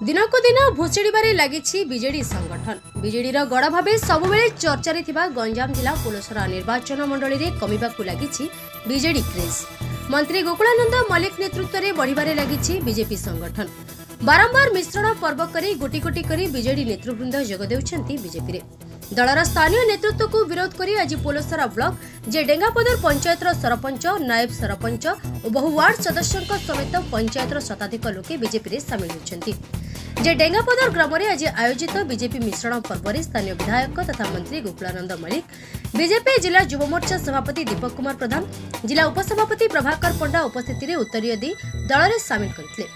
दिनक दिन भुशुड़े लगी बीजेडी संगठन बीजेडी गड़ भाव सबुबले चर्चार गंजाम जिला पुलसरा निर्वाचन मंडली में कमिबाकू लगी बीजेडी क्रेज। मंत्री गोकुलानंद मल्लिक नेतृत्व में बढ़िबारे लगी बीजेपी संगठन। बारंबार मिश्रण पर्व करी गोटी गोटी करी बीजेडी नेतृवृंद जोग देउछंती बीजेपी रे। दलर स्थानीय नेतृत्व को विरोध करी आज पोलसरा ब्लॉक जे डेंगापदर पंचायतर सरपंच नायब सरपंच और बहु वार्ड सदस्यों समेत पंचायतर शताधिक लोके बीजेपी रे सामिल होइछंती। जे डेंगापदर ग्राम में आज आयोजित बीजेपी मिश्रण पर्व में स्थानीय विधायक तथा मंत्री गोकुलानंद मल्लिक, बीजेपी जिला युव मोर्चा सभापति दीपक कुमार प्रधान, जिला उपसभापति प्रभाकर पंडा उपस्थिति में उत्तरीय दी दल में सामिल करथिले।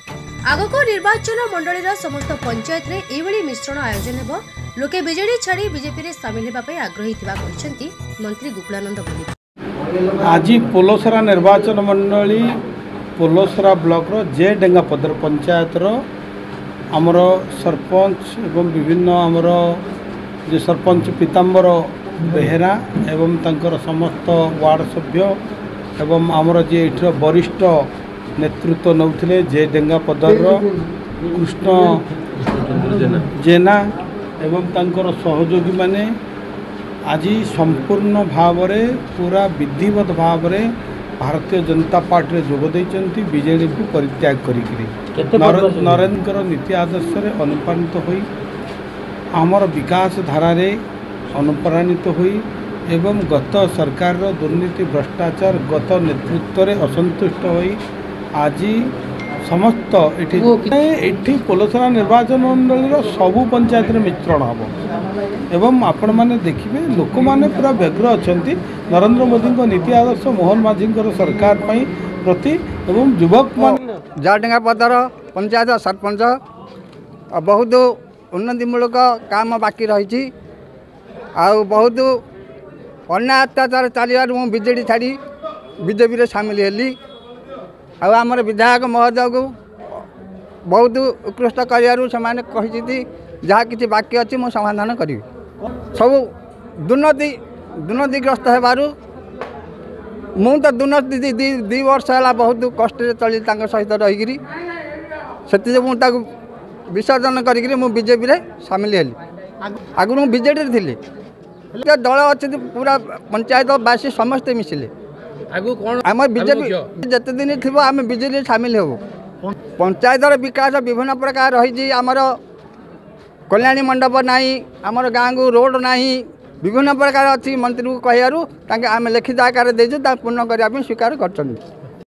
आगको निर्वाचन मंडली समस्त पंचायत रे एभली मिश्रण आयोजन हेबो। लोके बीजेडी छाड़ी बीजेपी रे सामिल हेबा पई आग्रही थिबा कहछंती मंत्री गोकुलानंद मल्लिक। आज पोलसरा निर्वाचन मंडली पोलसरा ब्लॉक रो जे डेंगापदर पंचायत रो आमर सरपंच एवं विभिन्न आमर जे सरपंच पीताम्बर बेहेरा एवं तंकर समस्त वार्ड सभ्य एवं आमर जे एठर वरिष्ठ नेतृत्व नौथिले जे डेंगापदर कृष्ण जेना एवं तंकर सहयोगी माने आज संपूर्ण भाव पूरा विधिवत भाव भारतीय जनता पार्टी रे जोग देइचंती। बीजेडी को परित्याग करिकरी नरेंद्र नीति आदर्श रे अनुप्राणित होई आमर विकास धारा रे अनुप्राणित होई एवं गत सरकार रो दुर्नीति भ्रष्टाचार गत नेतृत्व रे असंतुष्ट होई आज समस्त एठी पोलसरा निर्वाचन मंडली सबु पंचायत रे मिश्रण हम एवं आपण माने देखिबे लोक माने पूरा व्यग्र अछंती नरेंद्र मोदी को नीति आदर्श मोहन माझी सरकार पई प्रति एवं युवक माने डेंगापदर पंचायत सरपंच बहुत उन्नतिमूलक काम बाकी रही बहुत अन्याय अत्याचार चलिबार मु बीजेडी छाड़ी बीजेपी रे शामिल हेली। आमर विधायक महोदय को बहुत उत्कृष्ट कर जहाँ कि बाकी अच्छी मु समाधान करी सब दुर्नीतिग्रस्त होबारू मु तो दुर्नीति दी वर्ष है बहुत कष्ट चली सहित रहीकि से मुझे विसर्जन करी बीजेपी रे सामिल हेली। आगु बीजेडी थी दल अच्छे पूरा पंचायतवासी समस्ते मिसिले आम बीजेपी जिते दिन थी आम बीजेपी सामिल हो। पंचायत विकास विभिन्न प्रकार रही आमर कल्याणी मंडप नहीं आमर गाँव को रोड नहीं विभिन्न प्रकार अच्छी मंत्री को कहू आम लिखित आकार देचु पूर्ण करने स्वीकार कर।